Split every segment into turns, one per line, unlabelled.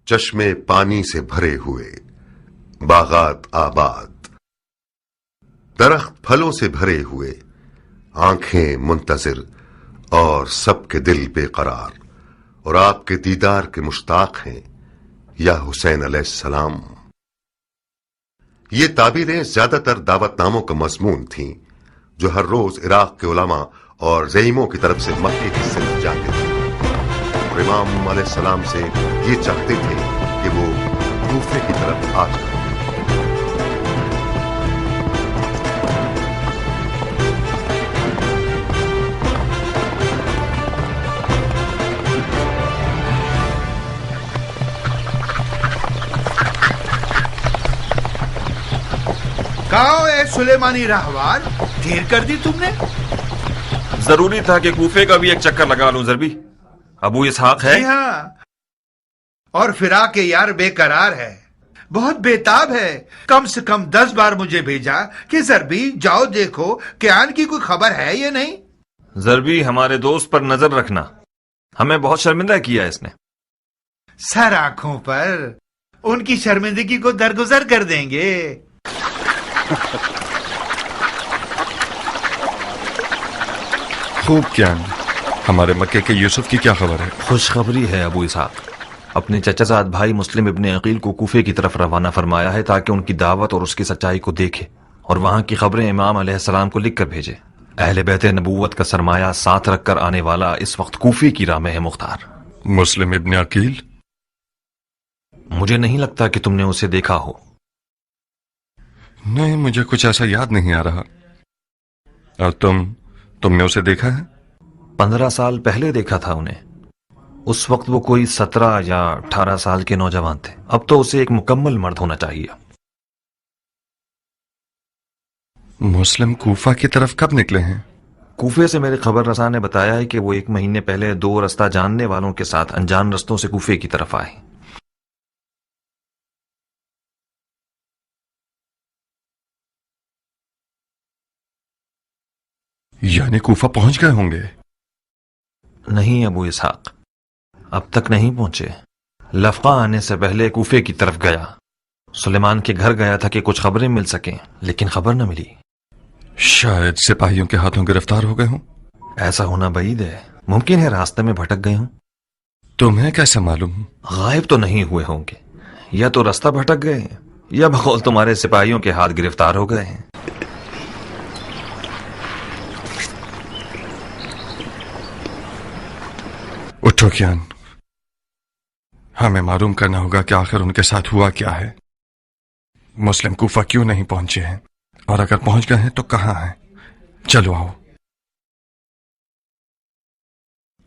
چشمے پانی سے بھرے ہوئے، باغات آباد، درخت پھلوں سے بھرے ہوئے، آنکھیں منتظر اور سب کے دل بے قرار، اور آپ کے دیدار کے مشتاق ہیں یا حسین علیہ السلام۔ یہ تعبیریں زیادہ تر دعوت ناموں کا مضمون تھیں جو ہر روز عراق کے علماء اور زعیموں کی طرف سے مکے کی سمت جاتے تھے، اور امام علیہ السلام سے یہ چاہتے تھے کہ وہ کوفے کی طرف آ جائیں۔
کہاں اے سلیمانی راہوار، دیر کر دی تم نے؟
ضروری تھا کہ کوفے کا بھی ایک چکر لگا لوں ضربی۔ ابو اسحاق ہے؟
جی ہاں، اور فراق یار بے قرار ہے، بہت بےتاب ہے۔ کم سے کم 10 بار مجھے بھیجا کہ ضربی جاؤ دیکھو کہ آن کی کوئی خبر ہے یا نہیں۔
ضربی، ہمارے دوست پر نظر رکھنا، ہمیں بہت شرمندہ کیا اس نے۔
سر آنکھوں پر، ان کی شرمندگی کو درگزر کر دیں گے۔
خوب کیان، ہمارے مکے کے یوسف کی کیا خبر ہے؟
خوشخبری ہے ابو اسحاق، اپنے چچا زاد بھائی مسلم ابن عقیل کو کوفے کی طرف روانہ فرمایا ہے تاکہ ان کی دعوت اور اس کی سچائی کو دیکھے اور وہاں کی خبریں امام علیہ السلام کو لکھ کر بھیجے۔ اہل بیت نبوت کا سرمایہ ساتھ رکھ کر آنے والا اس وقت کوفے کی راہ میں ہے مختار۔
مسلم ابن عقیل؟
مجھے نہیں لگتا کہ تم نے اسے دیکھا ہو۔
نہیں، مجھے کچھ ایسا یاد نہیں آ رہا۔ اور تم نے اسے دیکھا ہے؟
15 سال پہلے دیکھا تھا انہیں، اس وقت وہ کوئی 17 یا 18 سال کے نوجوان تھے، اب تو اسے ایک مکمل مرد ہونا چاہیے۔
مسلم کوفہ کی طرف کب نکلے ہیں؟
کوفے سے میرے خبر رساں نے بتایا ہے کہ وہ 1 مہینے پہلے 2 رستہ جاننے والوں کے ساتھ انجان رستوں سے کوفے کی طرف آئے۔
یعنی کوفہ پہنچ گئے ہوں گے؟
نہیں ابو اسحاق، اب تک نہیں پہنچے۔ لفقہ آنے سے پہلے کوفے کی طرف گیا، سلیمان کے گھر گیا تھا کہ کچھ خبریں مل سکیں، لیکن خبر نہ ملی۔
شاید سپاہیوں کے ہاتھوں گرفتار ہو گئے ہوں۔
ایسا ہونا بعید ہے، ممکن ہے راستے میں بھٹک گئے ہوں۔
تمہیں کیسے معلوم؟
غائب تو نہیں ہوئے ہوں گے، یا تو راستہ بھٹک گئے ہیں یا بقول تمہارے سپاہیوں کے ہاتھ گرفتار ہو گئے ہیں۔
اٹھو کیان، ہمیں معلوم کرنا ہوگا کہ آخر ان کے ساتھ ہوا کیا ہے۔ مسلم کوفہ کیوں نہیں پہنچے ہیں، اور اگر پہنچ گئے ہیں تو کہاں ہیں؟ چلو آؤ۔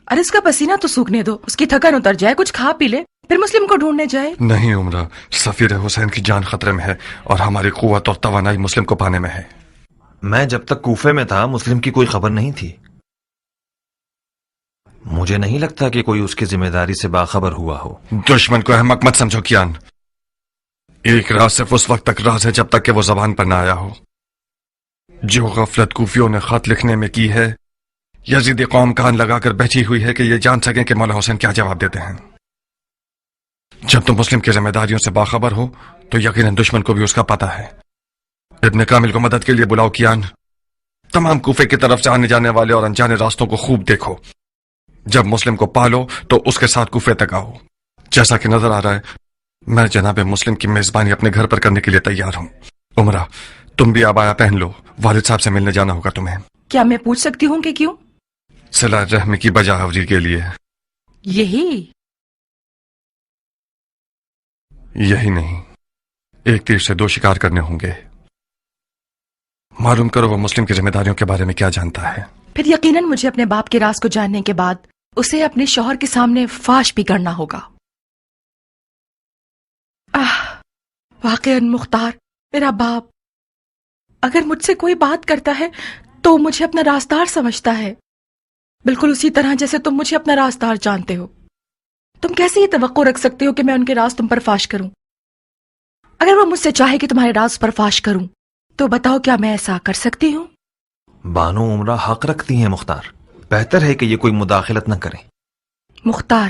ارے اس کا پسینہ تو سوکھنے دو، اس کی تھکن اتر جائے، کچھ کھا پی لے، پھر مسلم کو ڈھونڈنے جائے۔
نہیں عمرہ، سفیر حسین کی جان خطرے میں ہے اور ہماری قوت اور توانائی مسلم کو پانے میں ہے۔
میں جب تک کوفے میں تھا مسلم کی کوئی خبر نہیں تھی، مجھے نہیں لگتا کہ کوئی اس کی ذمہ داری سے باخبر ہوا ہو۔
دشمن کو احمق مت سمجھو کیان، ایک راز صرف اس وقت تک راز ہے جب تک کہ وہ زبان پر نہ آیا ہو۔ جو غفلت کوفیوں نے خط لکھنے میں کی ہے، یزیدی قوم کان لگا کر بیٹھی ہوئی ہے کہ یہ جان سکیں کہ مولا حسین کیا جواب دیتے ہیں۔ جب تم مسلم کی ذمہ داریوں سے باخبر ہو تو یقیناً دشمن کو بھی اس کا پتہ ہے۔ ابن کامل کو مدد کے لیے بلاؤ کیان، تمام کوفے کی طرف سے آنے جانے والے اور انجانے راستوں کو خوب دیکھو۔ جب مسلم کو پالو تو اس کے ساتھ کوفے تک آؤ۔ جیسا کہ نظر آ رہا ہے میں جناب مسلم کی میزبانی اپنے گھر پر کرنے کے لیے تیار ہوں۔ عمرہ، تم بھی عبایا پہن لو، والد صاحب سے ملنے جانا ہوگا تمہیں۔
کیا میں پوچھ سکتی ہوں کہ کیوں؟
صلہ رحم کی بجا آوری کے لیے۔ یہی نہیں، ایک تیر سے 2 شکار کرنے ہوں گے۔ معلوم کرو وہ مسلم کی ذمہ داریوں کے بارے میں کیا جانتا ہے۔
پھر یقیناً مجھے اپنے باپ کے راز کو جاننے کے بعد اسے اپنے شوہر کے سامنے فاش بھی کرنا ہوگا۔ واقعاً مختار، میرا باپ اگر مجھ سے کوئی بات کرتا ہے تو مجھے اپنا رازدار سمجھتا ہے، بالکل اسی طرح جیسے تم مجھے اپنا رازدار جانتے ہو۔ تم کیسے یہ توقع رکھ سکتے ہو کہ میں ان کے راز تم پر فاش کروں؟ اگر وہ مجھ سے چاہے کہ تمہارے راز پر فاش کروں تو بتاؤ کیا میں ایسا کر سکتی ہوں؟
بانو عمرہ حق رکھتی ہیں مختار، بہتر ہے کہ یہ کوئی مداخلت نہ کریں۔
مختار،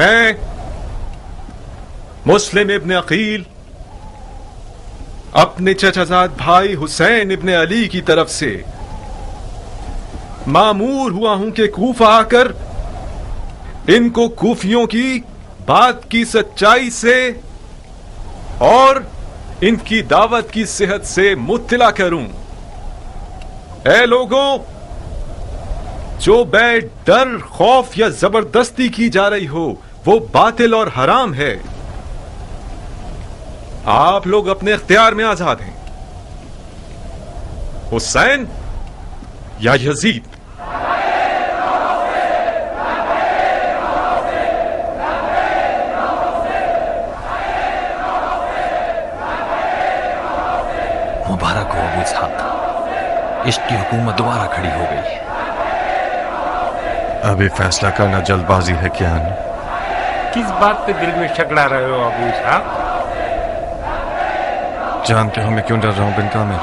میں مسلم ابن عقیل اپنے چچازاد بھائی حسین ابن علی کی طرف سے مامور ہوا ہوں کہ کوفہ آ کر ان کو کوفیوں کی بات کی سچائی سے اور ان کی دعوت کی صحت سے مطلع کروں۔ اے لوگوں، جو بیع ڈر، خوف یا زبردستی کی جا رہی ہو وہ باطل اور حرام ہے۔ آپ لوگ اپنے اختیار میں آزاد ہیں، حسین یا یزید۔
مبارک ہو ابو اسحاق، عشق کی حکومت دوبارہ کھڑی ہو گئی ہے۔
ابھی فیصلہ کرنا جلد بازی ہے کیا؟
کس بات پہ دل میں شکڑا رہے ہو ابو اسحاق؟
جانتے ہو میں کیوں ڈر رہا ہوں بن کامل؟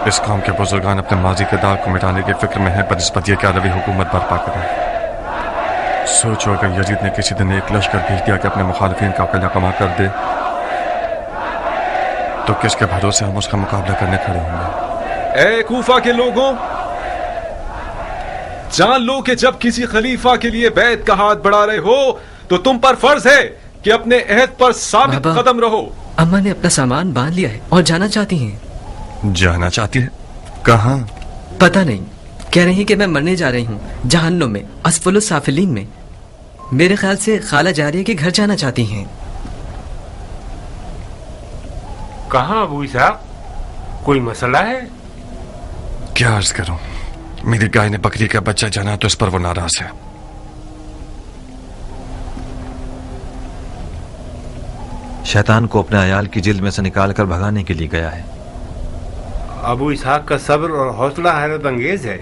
اس قوم کے بزرگان اپنے ماضی کے داغ کو مٹانے کی فکر میں ہیں بنسبت یہ کہ عربی حکومت برپا کریں۔ سوچو اگر یزید نے کسی دن ایک لشکر بھیج دیا کہ اپنے مخالفین کا قلعہ کما کر دے تو کس کے بھروسے ہم اس کا مقابلہ کرنے کھڑے ہوں گے؟
اے کوفہ کے لوگوں، جان لو کہ جب کسی خلیفہ کے لیے بیعت کا ہاتھ بڑھا رہے ہو تو تم پر فرض ہے کہ اپنے عہد پر ثابت قدم رہو۔
اما نے اپنا سامان باندھ لیا ہے اور جانا چاہتی ہیں۔
جانا چاہتی ہے؟ کہاں؟
پتہ نہیں، کہہ رہی ہیں کہ میں مرنے جا رہی ہوں جہنم میں، اسفل السافلین میں۔ میرے خیال سے خالہ جاریہ کے گھر جانا چاہتی ہیں۔
کہاں ابو اسحاق؟ کوئی مسئلہ ہے؟
کیا عرض کروں، میری گائے نے بکری کا بچہ جانا تو اس پر وہ ناراض ہے۔
شیطان کو اپنے عیال کی جلد میں سے نکال کر بھگانے کے لیے گیا ہے۔
ابو اسحاق کا صبر اور حوصلہ حیرت انگیز ہے،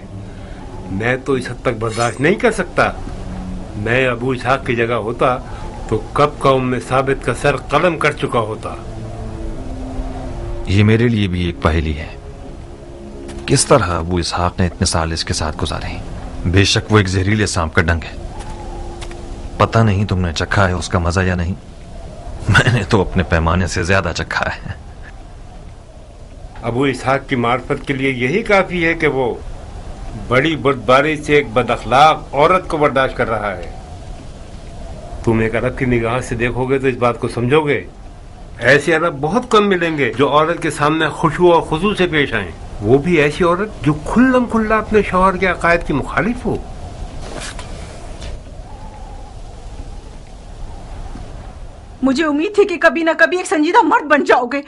میں تو اس حد تک برداشت نہیں کر سکتا۔ میں ابو اسحاق کی جگہ ہوتا تو کب قوم میں ثابت کا سر قلم کر چکا ہوتا۔
یہ میرے لیے بھی ایک پہیلی ہے، کس طرح ابو اسحاق نے اتنے سال اس کے ساتھ گزارے ہیں۔ بے شک وہ ایک زہریلے سانپ کا ڈنگ ہے، پتہ نہیں تم نے چکھا ہے اس کا مزہ یا نہیں، میں نے تو اپنے پیمانے سے زیادہ چکھا ہے۔
ابو اسحاق کی معرفت کے لیے یہی کافی ہے کہ وہ بڑی بردباری سے ایک بد اخلاق عورت کو برداشت کر رہا ہے۔ تم ایک عرب کی نگاہ سے دیکھو گے تو اس بات کو سمجھو گے۔ ایسے عرب بہت کم ملیں گے جو عورت کے سامنے خشوع اور خضوع سے پیش آئیں، وہ بھی ایسی عورت جو کھلم کھلا اپنے شوہر کے عقائد کی مخالف ہو۔
مجھے امید تھی کہ کبھی نہ کبھی ایک سنجیدہ مرد بن جاؤ گے،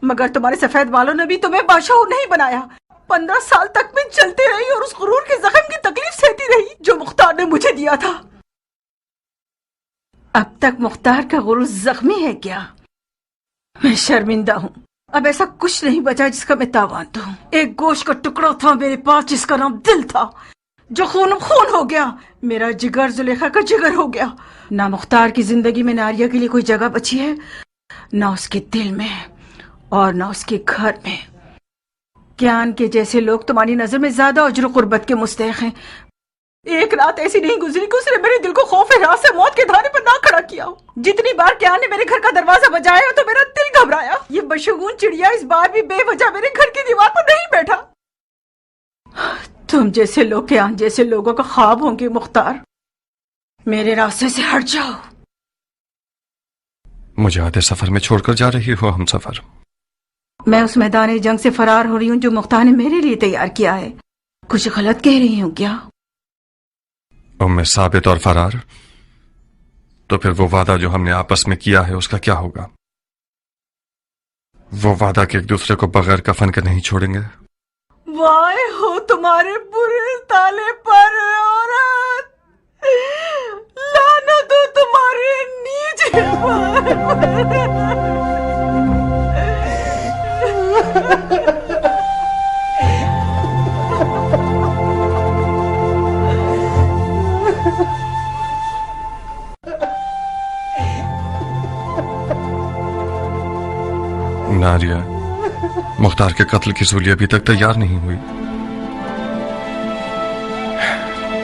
مگر تمہارے سفید بالوں نے بھی تمہیں بادشاہ نہیں بنایا۔ 15 سال تک میں چلتی رہی اور اس غرور کے زخم کی تکلیف سہتی رہی جو مختار نے مجھے دیا تھا۔ اب تک مختار کا غرور زخمی ہے کیا؟ میں شرمندہ ہوں، اب ایسا کچھ نہیں بچا جس کا میں تاوان دوں۔ ایک گوشت کا ٹکڑا تھا میرے پاس جس کا نام دل تھا، جو خون خون ہو گیا۔ میرا جگر زلیخا کا جگر ہو گیا۔ نہ مختار کی زندگی میں ناریہ کے لیے کوئی جگہ بچی ہے، نہ اس کے دل میں اور نہ اس کے گھر میں۔ کیان کے جیسے لوگ تمہاری نظر میں زیادہ اجر و قربت کے مستحق ہیں۔ ایک رات ایسی نہیں گزری کہ اس نے میرے دل کو خوف رات سے موت کے دھانے پر نہ کھڑا کیا ہو۔ جتنی بار کیان نے میرے گھر کا دروازہ بجایا تو میرا دل گھبرایا۔ یہ بشگون چڑیا اس بار بھی بے وجہ میرے گھر کی دیوار پر نہیں بیٹھا۔ تم جیسے لوگ کیان جیسے لوگوں کا خواب ہوں گے مختار، میرے راستے سے ہٹ جاؤ۔
مجھے آدھے سفر میں چھوڑ کر جا رہی ہو ہم سفر؟
میں اس میدان جنگ سے فرار ہو رہی ہوں جو مختار نے میرے لیے تیار کیا ہے۔ کچھ غلط کہہ رہی ہوں کیا؟
ام ثابت اور فرار؟ تو پھر وہ وعدہ جو ہم نے آپس میں کیا ہے اس کا کیا ہوگا؟ وہ وعدہ کہ ایک دوسرے کو بغیر کفن کے نہیں چھوڑیں گے؟
وائے ہو تمہارے برے تالے پر عورت، لعنت ہو تمہارے نیچے پر۔
ناریہ، مختار کے قتل کی سولی ابھی تک تیار نہیں ہوئی۔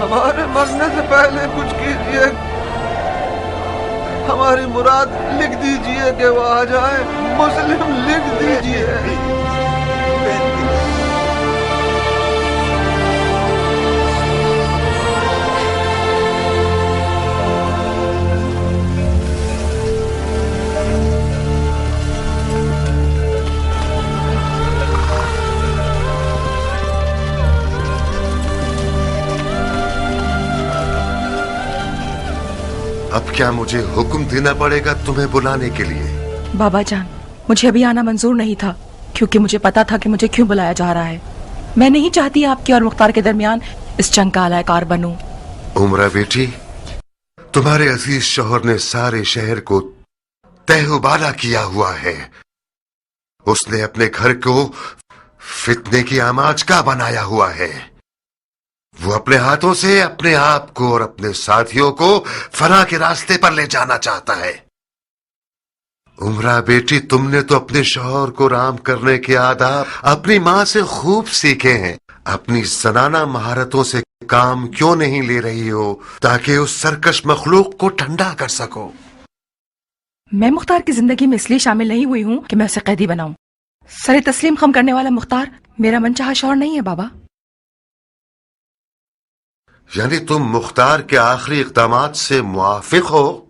ہمارے مرنے سے پہلے کچھ کیجیے، ہماری مراد لکھ دیجیے کہ وہ آ جائے، مسلم لکھ دیجیے۔
اب کیا مجھے حکم دینا پڑے گا تمہیں بلانے کے لیے؟
بابا جان، مجھے ابھی آنا منظور نہیں تھا، کیونکہ مجھے پتا تھا کہ مجھے کیوں بلایا جا رہا ہے۔ میں نہیں چاہتی آپ کے اور مختار کے درمیان اس جنگ کا اعلی کار بنوں۔
عمرہ بیٹی، تمہارے عزیز شوہر نے سارے شہر کو تہ و بالا کیا ہوا ہے۔ اس نے اپنے گھر کو فتنے کی آماج کا بنایا ہوا ہے۔ وہ اپنے ہاتھوں سے اپنے آپ کو اور اپنے ساتھیوں کو فنا کے راستے پر لے جانا چاہتا ہے۔ عمرہ بیٹی، تم نے تو اپنے شوہر کو رام کرنے کے آداب اپنی ماں سے خوب سیکھے ہیں۔ اپنی زنانہ مہارتوں سے کام کیوں نہیں لے رہی ہو تاکہ اس سرکش مخلوق کو ٹھنڈا کر سکو؟
میں مختار کی زندگی میں اس لیے شامل نہیں ہوئی ہوں کہ میں اسے قیدی بناؤں۔ سر تسلیم خم کرنے والا مختار میرا من چاہا شوہر نہیں ہے بابا۔
یعنی تم مختار کے آخری اقدامات سے موافق ہو؟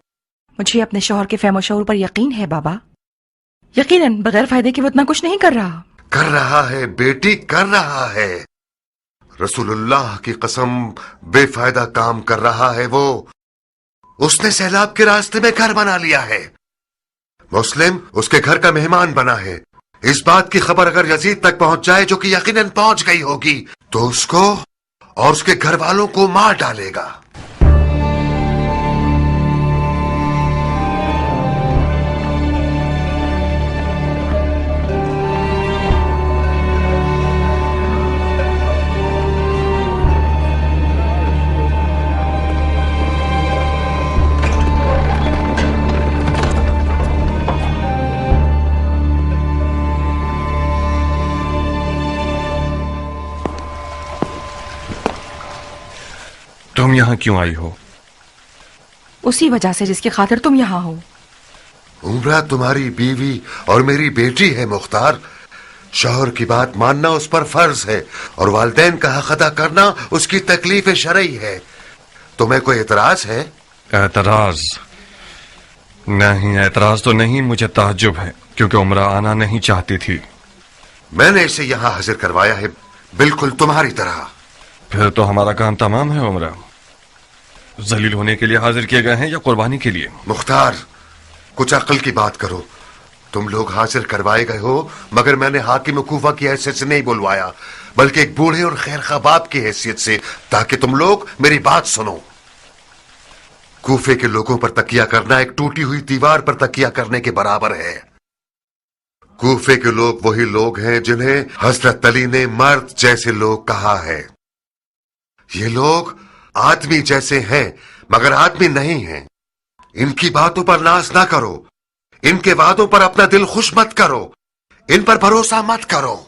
مجھے اپنے شوہر کے فہم و شعور پر یقین ہے بابا، یقیناً بغیر فائدے کے وہ اتنا کچھ نہیں کر رہا۔
کر رہا ہے بیٹی، کر رہا ہے۔ رسول اللہ کی قسم، بے فائدہ کام کر رہا ہے وہ۔ اس نے سیلاب کے راستے میں گھر بنا لیا ہے۔ مسلم اس کے گھر کا مہمان بنا ہے۔ اس بات کی خبر اگر یزید تک پہنچ جائے، جو کہ یقیناً پہنچ گئی ہوگی، تو اس کو اور اس کے گھر والوں کو مار ڈالے گا۔
تم یہاں کیوں آئی ہو؟
اسی وجہ سے جس کی خاطر تم یہاں ہو۔
عمرہ تمہاری بیوی اور میری بیٹی ہے مختار۔ شوہر کی بات ماننا اس پر فرض ہے اور والدین کا حق ادا کرنا اس کی تکلیف شرعی ہے۔ تمہیں کوئی اعتراض ہے؟
اعتراض نہیں، اعتراض تو نہیں، مجھے تعجب ہے کیونکہ عمرہ آنا نہیں چاہتی تھی۔
میں نے اسے یہاں حاضر کروایا ہے بالکل تمہاری طرح۔
پھر تو ہمارا کام تمام ہے۔ عمرہ ذلیل ہونے کے لیے حاضر کیے گئے ہیں یا قربانی کے لیے؟
مختار، کچھ عقل کی بات کرو۔ تم لوگ حاضر کوائے گئے ہو، مگر میں نے حاکم کوفہ کی حیثیت سے نہیں بلوایا، بلکہ ایک بوڑھے اور خیرخواہ باپ کی حیثیت سے، تاکہ تم لوگ میری بات سنو۔ کوفے کے لوگوں پر تکیہ کرنا ایک ٹوٹی ہوئی دیوار پر تکیہ کرنے کے برابر ہے۔ کوفے کے لوگ وہی لوگ ہیں جنہیں حضرت علی نے مرد جیسے لوگ کہا ہے۔ یہ لوگ آدمی جیسے ہیں مگر آدمی نہیں ہیں۔ ان کی باتوں پر ناز نہ کرو، ان کے وعدوں پر اپنا دل خوش مت کرو، ان پر بھروسہ مت کرو۔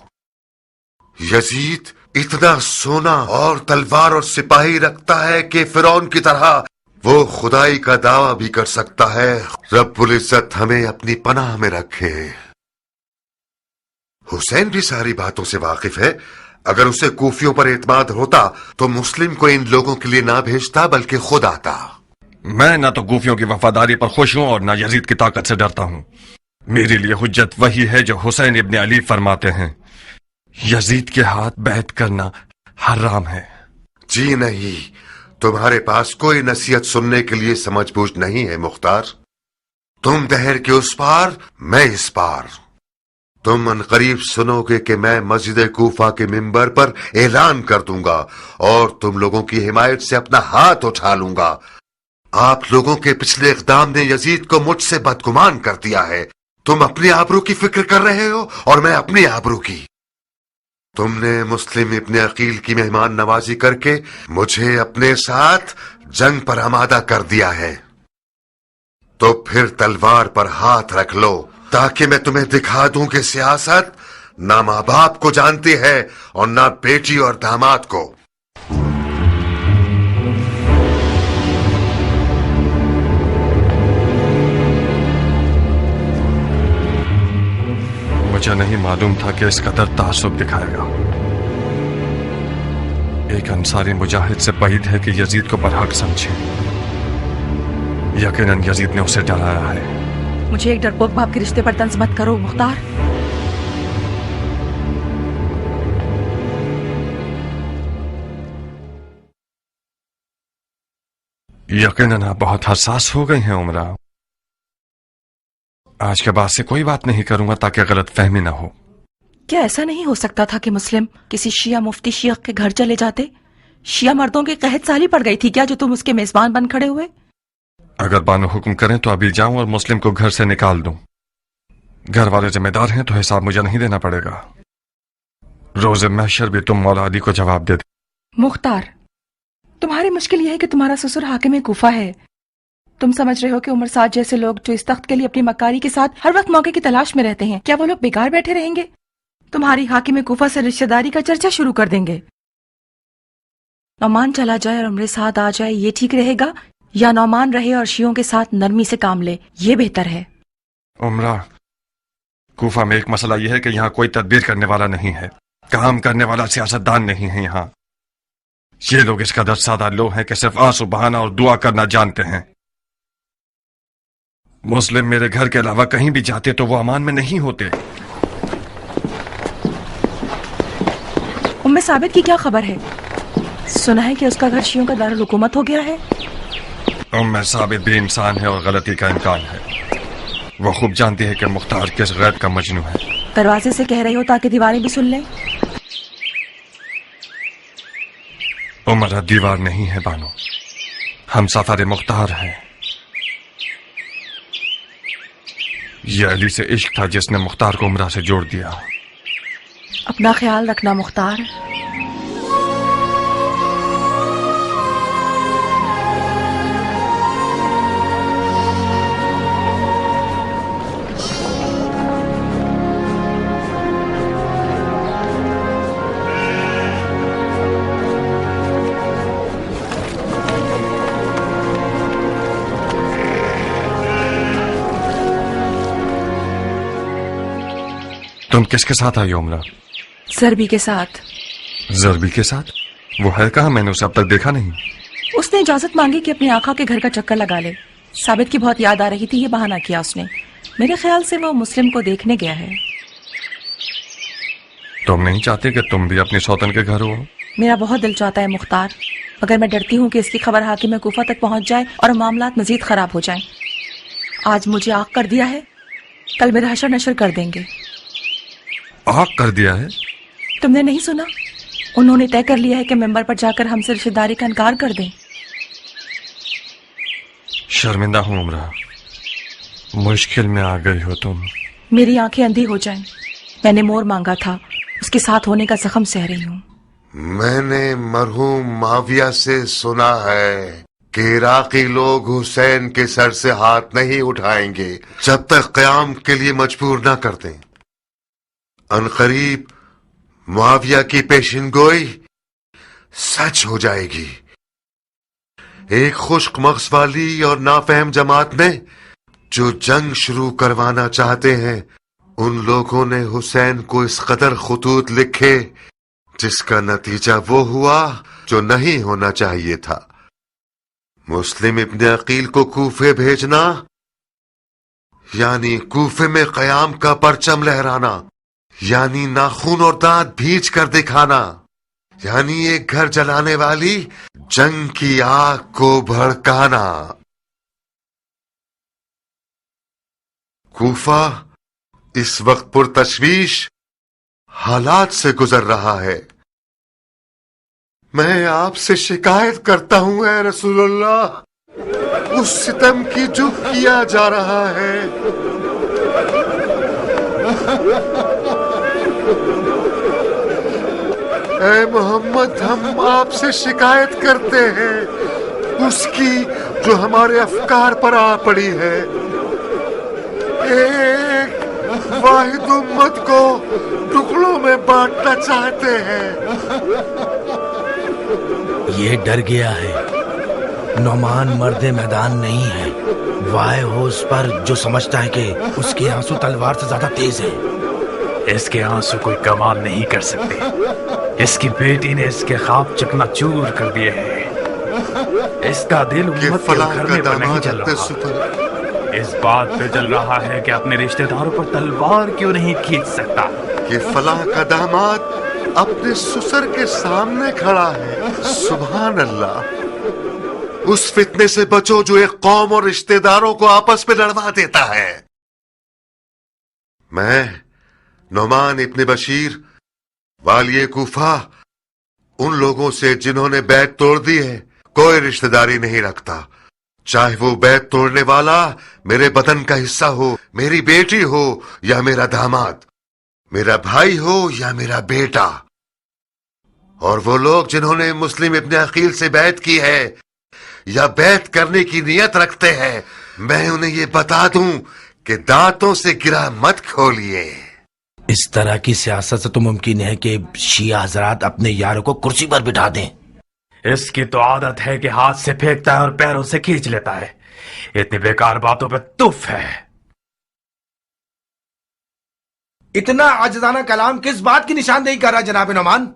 یزید اتنا سونا اور تلوار اور سپاہی رکھتا ہے کہ فرعون کی طرح وہ خدائی کا دعویٰ بھی کر سکتا ہے۔ رب العزت ہمیں اپنی پناہ میں رکھے۔ حسین بھی ساری باتوں سے واقف ہے۔ اگر اسے کوفیوں پر اعتماد ہوتا تو مسلم کو ان لوگوں کے لیے نہ بھیجتا بلکہ خود آتا۔
میں نہ تو کوفیوں کی وفاداری پر خوش ہوں اور نہ یزید کی طاقت سے ڈرتا ہوں۔ میرے لیے حجت وہی ہے جو حسین ابن علی فرماتے ہیں، یزید کے ہاتھ بیعت کرنا حرام ہے۔
جی نہیں، تمہارے پاس کوئی نصیحت سننے کے لیے سمجھ بوجھ نہیں ہے مختار۔ تم دہر کے اس پار، میں اس پار۔ تم عنقریب سنو گے کہ میں مسجد کوفہ کے منبر پر اعلان کر دوں گا اور تم لوگوں کی حمایت سے اپنا ہاتھ اٹھا لوں گا۔ آپ لوگوں کے پچھلے اقدام نے یزید کو مجھ سے بدگمان کر دیا ہے۔ تم اپنی آبرو کی فکر کر رہے ہو اور میں اپنی آبرو کی۔ تم نے مسلم ابن عقیل کی مہمان نوازی کر کے مجھے اپنے ساتھ جنگ پر آمادہ کر دیا ہے، تو پھر تلوار پر ہاتھ رکھ لو تاکہ میں تمہیں دکھا دوں کہ سیاست نہ ماں باپ کو جانتی ہے اور نہ بیٹی اور داماد کو۔
مجھے نہیں معلوم تھا کہ اس قدر تعصب دکھائے گا. ایک انصاری مجاہد سے بعید ہے کہ یزید کو برحق سمجھے. یقیناً یزید نے اسے ڈرایا ہے.
مجھے ایک ڈرپوک باپ کے رشتے پر طنز مت کرو مختار.
یقیناً آپ بہت حساس ہو گئی ہیں عمرہ. آج کے بعد سے کوئی بات نہیں کروں گا تاکہ غلط فہمی نہ ہو.
کیا ایسا نہیں ہو سکتا تھا کہ مسلم کسی شیعہ مفتی شیخ کے گھر چلے جاتے؟ شیعہ مردوں کی قحط سالی پڑ گئی تھی کیا جو تم اس کے میزبان بن کھڑے ہوئے؟
اگر بانو حکم کریں تو ابھی جاؤں اور مسلم کو گھر سے نکال دوں. گھر والے ذمہ دار ہیں تو حساب مجھے نہیں دینا پڑے گا. روز محشر بھی تم مولا علی کو جواب دے دو.
مختار، تمہاری مشکل یہ ہے کہ تمہارا سسر حاکم کوفہ ہے. تم سمجھ رہے ہو کہ عمر سعد جیسے لوگ جو اس تخت کے لیے اپنی مکاری کے ساتھ ہر وقت موقع کی تلاش میں رہتے ہیں، کیا وہ لوگ بیکار بیٹھے رہیں گے؟ تمہاری حاکم کوفہ سے رشتہ داری کا چرچا شروع کر دیں گے. نعمان چلا جائے اور عمر سعد آ جائے، یہ ٹھیک رہے گا یا نعمان رہے اور شیعوں کے ساتھ نرمی سے کام لے؟ یہ بہتر ہے.
عمرہ، کوفہ میں ایک مسئلہ یہ ہے کہ یہاں کوئی تدبیر کرنے والا نہیں ہے، کام کرنے والا سیاستدان نہیں ہے. یہاں یہ لوگ اس قدر سادہ لوگ ہیں کہ صرف آنسو بہانا اور دعا کرنا جانتے ہیں. مسلم میرے گھر کے علاوہ کہیں بھی جاتے تو وہ امان میں نہیں ہوتے.
ام ثابت کی کیا خبر ہے؟ سنا ہے کہ اس کا گھر شیعوں کا دارالحکومت ہو گیا ہے.
ام ثابت بھی انسان ہے اور غلطی کا امکان ہے. وہ خوب جانتی ہے کہ مختار کس غیب کا مجنوں ہے.
دروازے سے کہہ رہی ہو تاکہ دیواریں بھی سن لیں.
عمرہ دیوار نہیں ہے بانو، ہم سفر مختار ہیں. یہ علی سے عشق تھا جس نے مختار کو عمرہ سے جوڑ دیا.
اپنا خیال رکھنا مختار.
تم کس کے ساتھ آئی عمرہ؟
زربی کے ساتھ.
زربی کے ساتھ؟ وہ ہے کہاں؟ میں نے اسے اب تک دیکھا نہیں.
اس نے اجازت مانگی کہ اپنی آقا کے گھر کا چکر لگا لے. ثابت کی بہت یاد آ رہی تھی، یہ بہانہ کیا اس نے. میرے خیال سے وہ مسلم کو دیکھنے گیا ہے.
تم نہیں چاہتے کہ تم بھی اپنی سوتن کے گھر ہو؟
میرا بہت دل چاہتا ہے مختار، مگر میں ڈرتی ہوں کہ اس کی خبر حاکم کوفہ تک پہنچ جائے اور معاملات مزید خراب ہو جائیں. آج مجھے آگ کر دیا ہے، کل میرا حشر نشر کر دیں گے.
آگ کر دیا ہے؟
تم نے نہیں سنا؟ انہوں نے طے کر لیا ہے کہ ممبر پر جا کر ہم سے رشتہ داری کا انکار کر دیں.
شرمندہ ہوں عمرہ، مشکل میں آ گئی ہو تم.
میری آنکھیں اندھی ہو جائیں. میں نے مور مانگا تھا، اس کے ساتھ ہونے کا زخم سہ رہی ہوں.
میں نے مرحوم معاویہ سے سنا ہے کہ عراقی لوگ حسین کے سر سے ہاتھ نہیں اٹھائیں گے جب تک قیام کے لیے مجبور نہ کر دیں. عنقریب معاویہ کی پیشن گوئی سچ ہو جائے گی. ایک خشک مغز والی اور نافہم جماعت میں جو جنگ شروع کروانا چاہتے ہیں، ان لوگوں نے حسین کو اس قدر خطوط لکھے جس کا نتیجہ وہ ہوا جو نہیں ہونا چاہیے تھا. مسلم ابن عقیل کو کوفے بھیجنا یعنی کوفے میں قیام کا پرچم لہرانا، یعنی ناخون اور دانت بھیج کر دکھانا، یعنی ایک گھر جلانے والی جنگ کی آگ کو بھڑکانا. کوفہ اس وقت پرتشویش حالات سے گزر رہا ہے. میں آپ سے شکایت کرتا ہوں اے رسول اللہ، اس ستم کی جو کیا جا رہا ہے. اے محمد، ہم آپ سے شکایت کرتے ہیں اس کی جو ہمارے افکار پر آ پڑی ہے. ایک واحد امت کو ٹکڑوں میں بانٹنا چاہتے ہیں.
یہ ڈر گیا ہے. نعمان مرد میدان نہیں ہے. وائے ہو اس پر جو سمجھتا ہے کہ اس کے آنسو تلوار سے زیادہ تیز ہے. اس کے آنسو کوئی کمال نہیں کر سکتے. اس کی بیٹی نے اس کے خواب چکنا چور کر دیے ہیں. اس کا دل امت کے گھرنے پر نہیں چل رہا. اس بات پہ چل رہا ہے کہ اپنے رشتہ داروں پر تلوار کیوں نہیں کھینچ سکتا.
کہ فلاں کا داماد اپنے سسر کے سامنے کھڑا ہے. سبحان اللہ. اس فتنے سے بچو جو ایک قوم اور رشتہ داروں کو آپس میں لڑوا دیتا ہے. میں نعمان ابن بشیر والی کوفہ ان لوگوں سے جنہوں نے بیعت توڑ دی ہے کوئی رشتہ داری نہیں رکھتا. چاہے وہ بیعت توڑنے والا میرے بدن کا حصہ ہو، میری بیٹی ہو یا میرا داماد، میرا بھائی ہو یا میرا بیٹا. اور وہ لوگ جنہوں نے مسلم ابن عقیل سے بیعت کی ہے یا بیعت کرنے کی نیت رکھتے ہیں، میں انہیں یہ بتا دوں کہ دانتوں سے گرہ مت کھولیے.
اس طرح کی سیاست سے تو ممکن ہے کہ شیعہ حضرات اپنے یاروں کو کرسی پر بٹھا دیں.
اس کی تو عادت ہے کہ ہاتھ سے پھینکتا ہے اور پیروں سے کھینچ لیتا ہے. اتنی بیکار باتوں پہ تف ہے.
اتنا عاجزانہ کلام کس بات کی نشاندہی کر رہا جناب نعمان؟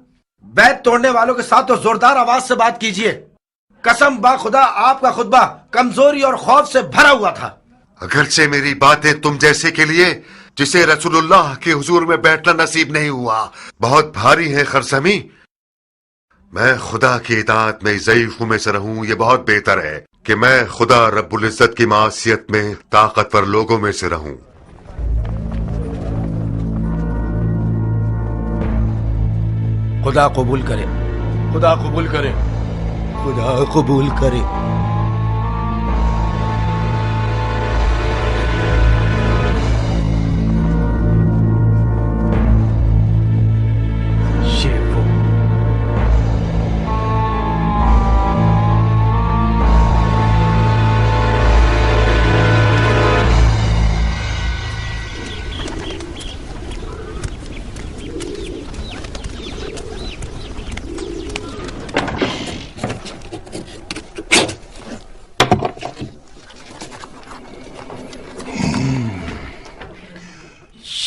بیعت توڑنے والوں کے ساتھ تو زوردار آواز سے بات کیجئے. قسم با خدا آپ کا خطبہ کمزوری اور خوف سے بھرا ہوا تھا.
اگرچہ میری باتیں تم جیسے کے لیے جسے رسول اللہ کے حضور میں بیٹھنا نصیب نہیں ہوا بہت بھاری ہے خرسمی، میں خدا کی اطاعت میں ضعیفوں میں سے رہوں. یہ بہت بہتر ہے کہ میں خدا رب العزت کی معصیت میں طاقتور لوگوں میں سے رہوں.
خدا قبول کرے، خدا قبول کرے، خدا قبول کرے.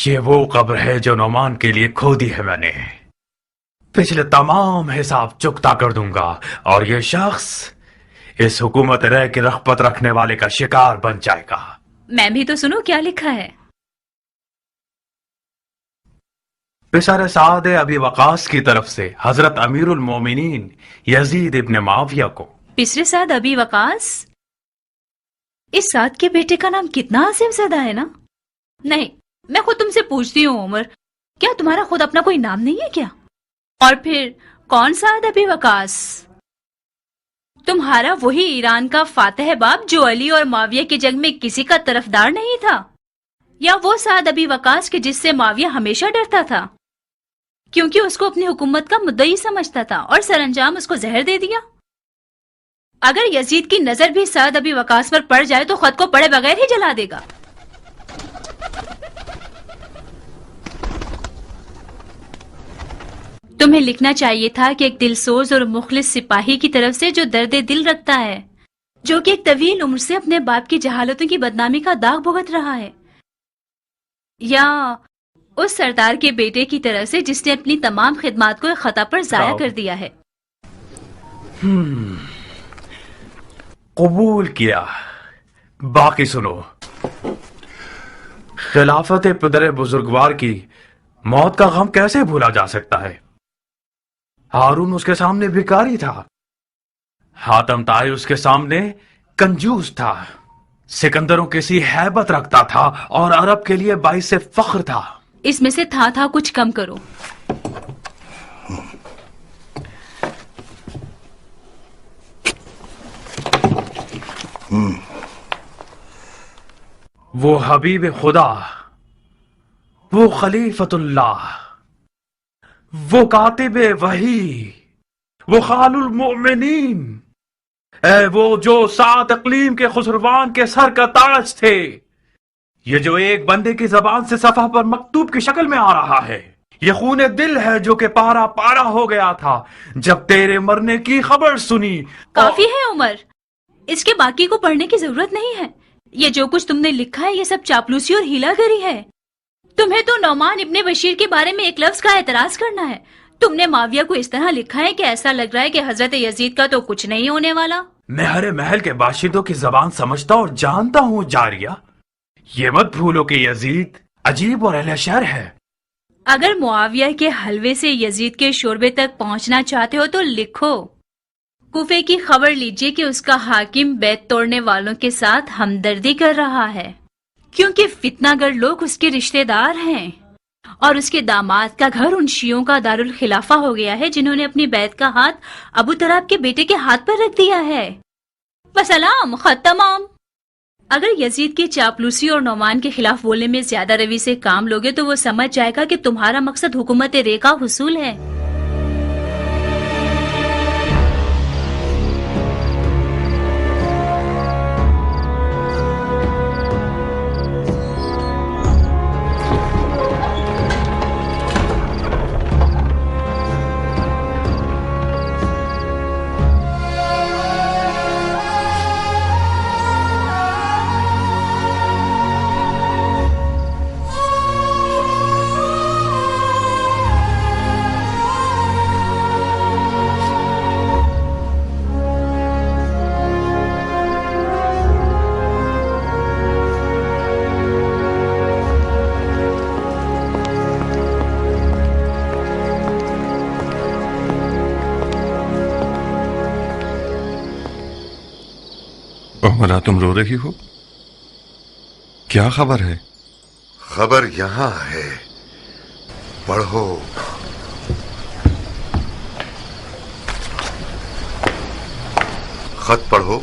یہ وہ قبر ہے جو نعمان کے لیے کھودی ہے میں نے. پچھلے تمام حساب چکتا کر دوں گا اور یہ شخص اس حکومت رہ کی رغبت رکھنے والے کا شکار بن جائے گا.
میں بھی تو سنو کیا لکھا ہے.
پسر سعد ابی وقاص کی طرف سے حضرت امیر المومنین یزید ابن معاویہ کو.
پسر سعد ابی وقاص؟ اس سعد کے بیٹے کا نام کتنا عظیم زدہ ہے نا. نہیں، میں خود تم سے پوچھتی ہوں عمر، کیا تمہارا خود اپنا کوئی نام نہیں ہے کیا؟ اور پھر کون سعد ابی وقاص؟ تمہارا وہی ایران کا فاتح باب جو علی اور معاویہ کی جنگ میں کسی کا طرفدار نہیں تھا، یا وہ سعد ابی وقاص کے جس سے معاویہ ہمیشہ ڈرتا تھا کیونکہ اس کو اپنی حکومت کا مدعی سمجھتا تھا اور سر انجام اس کو زہر دے دیا؟ اگر یزید کی نظر بھی سعد ابی وقاص پر پڑ جائے تو خود کو پڑے بغیر ہی جلا دے گا. تمہیں لکھنا چاہیے تھا کہ ایک دل سوز اور مخلص سپاہی کی طرف سے جو درد دل رکھتا ہے، جو کہ ایک طویل عمر سے اپنے باپ کی جہالتوں کی بدنامی کا داغ بھگت رہا ہے، یا اس سردار کے بیٹے کی طرف سے جس نے اپنی تمام خدمات کو ایک خطا پر ضائع کر دیا ہے.
قبول کیا. باقی سنو. خلافت پدر بزرگوار کی موت کا غم کیسے بھولا جا سکتا ہے؟ ہارون اس کے سامنے بھکاری تھا، حاتم طائی اس کے سامنے کنجوس تھا، سکندروں کسی ہیبت رکھتا تھا اور عرب کے لیے باعث فخر تھا.
اس میں سے تھا کچھ کم کرو.
وہ حبیب خدا، وہ خلیفت اللہ، وہ کاتب وحی، وہ خال المؤمنین، اے وہ جو 7 اقلیم کے خسروان کے سر کا تاج تھے. یہ جو ایک بندے کی زبان سے صفحہ پر مکتوب کی شکل میں آ رہا ہے، یہ خون دل ہے جو کہ پارا پارا ہو گیا تھا جب تیرے مرنے کی خبر سنی.
کافی ہے عمر، اس کے باقی کو پڑھنے کی ضرورت نہیں ہے. یہ جو کچھ تم نے لکھا ہے یہ سب چاپلوسی اور ہیلا گری ہے. تمہیں تو نعمان ابن بشیر کے بارے میں ایک لفظ کا اعتراض کرنا ہے. تم نے معاویہ کو اس طرح لکھا ہے کہ ایسا لگ رہا ہے کہ حضرت یزید کا تو کچھ نہیں ہونے والا.
میں ہر محل کے باشندوں کی زبان سمجھتا اور جانتا ہوں جاریہ. یہ مت بھولو کہ یزید عجیب اور اہل شر ہے.
اگر معاویہ کے حلوے سے یزید کے شوربے تک پہنچنا چاہتے ہو تو لکھو. کوفے کی خبر لیجئے کہ اس کا حاکم بیت توڑنے والوں کے ساتھ ہمدردی کر رہا ہے، کیونکہ فتنہ گر لوگ اس کے رشتہ دار ہیں، اور اس کے داماد کا گھر ان شیعوں کا دارالخلافہ ہو گیا ہے جنہوں نے اپنی بیعت کا ہاتھ ابو طراب کے بیٹے کے ہاتھ پر رکھ دیا ہے. وسلام، خط تمام. اگر یزید کی چاپلوسی اور نعمان کے خلاف بولنے میں زیادہ روی سے کام لوگے تو وہ سمجھ جائے گا کہ تمہارا مقصد حکومت رے کا حصول ہے.
عمرہ، تم رو رہی ہو؟ کیا خبر ہے؟
خبر یہاں ہے، پڑھو. خط پڑھو،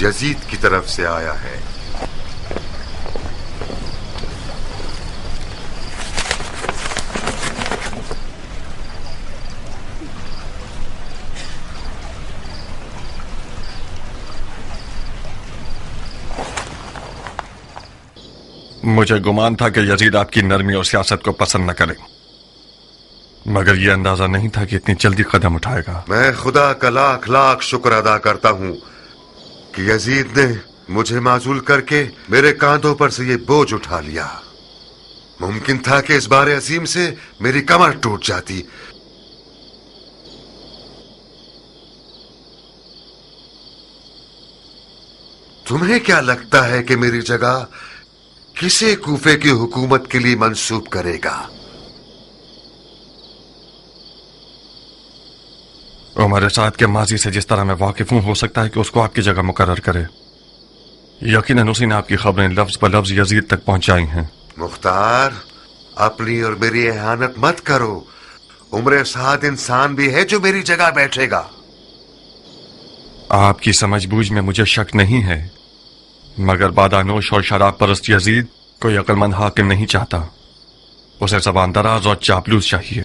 یزید کی طرف سے آیا ہے.
مجھے گمان تھا کہ یزید آپ کی نرمی اور سیاست کو پسند نہ کرے، مگر یہ اندازہ نہیں تھا کہ اتنی جلدی قدم اٹھائے گا.
میں خدا کا لاکھ لاکھ شکر ادا کرتا ہوں کہ یزید نے مجھے معزول کر کے میرے کاندھوں پر سے یہ بوجھ اٹھا لیا. ممکن تھا کہ اس بار عظیم سے میری کمر ٹوٹ جاتی. تمہیں کیا لگتا ہے کہ میری جگہ کسے کوفے کی حکومت کے لیے منسوب کرے گا؟
عمر سعد کے ماضی سے جس طرح میں واقف ہوں، ہو سکتا ہے کہ اس کو آپ کی جگہ مقرر کرے. یقیناً اسی نے آپ کی خبریں لفظ بلفظ یزید تک پہنچائی ہیں.
مختار، اپنی اور میری اہانت مت کرو. عمر سعد انسان بھی ہے جو میری جگہ بیٹھے گا.
آپ کی سمجھ بوجھ میں مجھے شک نہیں ہے، مگر بادانوش اور شراب پرست یزید کوئی عقل مند حاکم نہیں چاہتا. اسے زبان دراز اور چاپلوس چاہیے،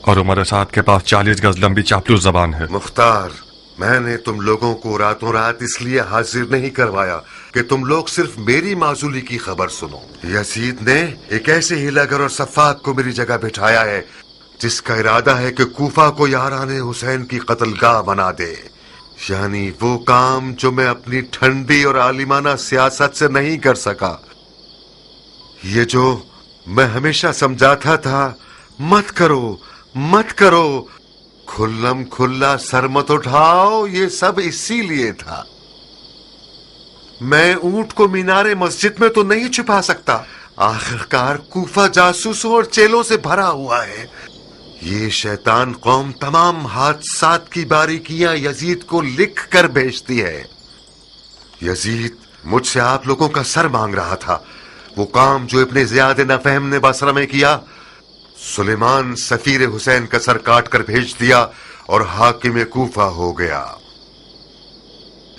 اور عمر سعد کے پاس 40 گز لمبی چاپلوس زبان ہے.
مختار، میں نے تم لوگوں کو راتوں رات اس لیے حاضر نہیں کروایا کہ تم لوگ صرف میری معزولی کی خبر سنو. یزید نے ایک ایسے ہیلاگر اور سفاک کو میری جگہ بٹھایا ہے جس کا ارادہ ہے کہ کوفہ کو یاران حسین کی قتل گاہ بنا دے. یعنی وہ کام جو میں اپنی ٹھنڈی اور عالمانہ سیاست سے نہیں کر سکا. یہ جو میں ہمیشہ سمجھاتا تھا مت کرو مت کرو، کھلم کھلا سر مت اٹھاؤ، یہ سب اسی لیے تھا. میں اونٹ کو مینار مسجد میں تو نہیں چھپا سکتا. آخرکار کوفہ جاسوسوں اور چیلوں سے بھرا ہوا ہے. یہ شیطان قوم تمام حادثات کی باریکیاں یزید کو لکھ کر بھیجتی ہے. یزید مجھ سے آپ لوگوں کا سر مانگ رہا تھا. وہ کام جو ابن زیاد نفہم نے بصرہ میں کیا، سلیمان سفیر حسین کا سر کاٹ کر بھیج دیا اور حاکم کوفہ ہو گیا.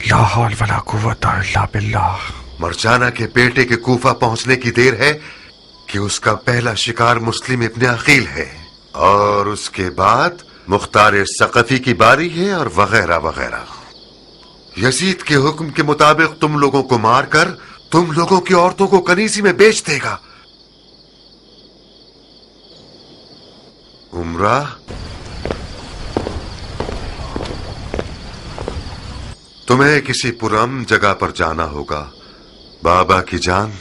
لا حول ولا قوت الا باللہ.
مرجانہ کے بیٹے کے کوفہ پہنچنے کی دیر ہے کہ اس کا پہلا شکار مسلم ابن عقیل ہے، اور اس کے بعد مختار ثقفی کی باری ہے، اور وغیرہ وغیرہ. یزید کے حکم کے مطابق تم لوگوں کو مار کر تم لوگوں کی عورتوں کو کنیزی میں بیچ دے گا. عمرہ، تمہیں کسی پرامن جگہ پر جانا ہوگا. بابا کی جان.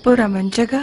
پرامن جگہ؟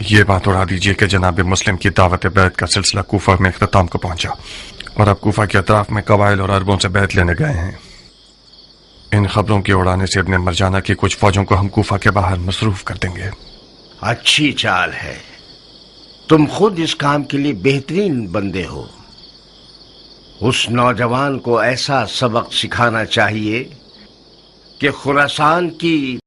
یہ بات اڑا دیجیے کہ جناب مسلم کی دعوت بیعت کا سلسلہ کوفہ میں اختتام کو پہنچا اور اب کوفہ کے اطراف میں قبائل اور عربوں سے بیعت لینے گئے ہیں۔ ان خبروں کے اڑانے سے ابن مرجانہ کی کچھ فوجوں کو ہم کوفہ کے باہر مصروف کر دیں گے۔
اچھی چال ہے، تم خود اس کام کے لیے بہترین بندے ہو۔ اس نوجوان کو ایسا سبق سکھانا چاہیے کہ خراسان کی